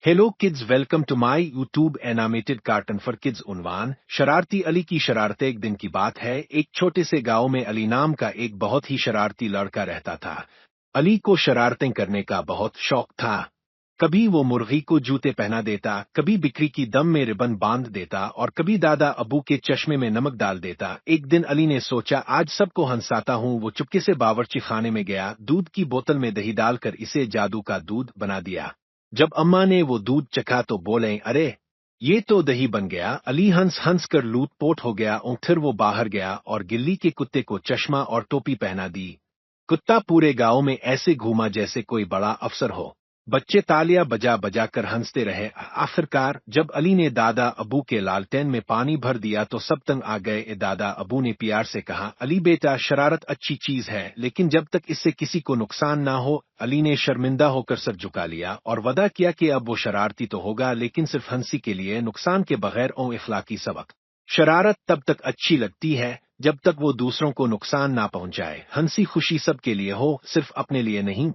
Hello kids, welcome to my YouTube animated cartoon for kids. उन्वान शरारती अली की शरारतें। एक दिन की बात है, एक छोटे से गांव में अली नाम का एक बहुत ही शरारती लड़का रहता था। अली को शरारतें करने का बहुत शौक था। कभी वो मुर्गी को जूते पहना देता, कभी बिक्री की दम में रिबन बांध देता और कभी दादा अबू के चश्मे में नमक डाल देता। एक दिन अली ने सोचा, आज सबको हंसाता हूँ। वो चुपके से बावर्ची खाने में गया, दूध की बोतल में दही डालकर इसे जादू का दूध बना दिया। जब अम्मा ने वो दूध चखा तो बोले, अरे ये तो दही बन गया। अली हंस हंस कर लूटपोट हो गया और फिर वो बाहर गया और गिल्ली के कुत्ते को चश्मा और टोपी पहना दी। कुत्ता पूरे गांव में ऐसे घूमा जैसे कोई बड़ा अफसर हो। बच्चे तालियां बजा बजा कर हंसते रहे। आखिरकार जब अली ने दादा अबू के लालटेन में पानी भर दिया तो सब तंग आ गए। दादा अबू ने प्यार से कहा, अली बेटा, शरारत अच्छी चीज है, लेकिन जब तक इससे किसी को नुकसान ना हो। अली ने शर्मिंदा होकर सर झुका लिया और वादा किया कि अब वो शरारती तो होगा, लेकिन सिर्फ हंसी के लिए, नुकसान के बगैर। ओ इखलाकी सबक। शरारत तब तक अच्छी लगती है जब तक वो दूसरों को नुकसान ना पहुंचाए। हंसी खुशी सबके लिए हो, सिर्फ अपने लिए नहीं।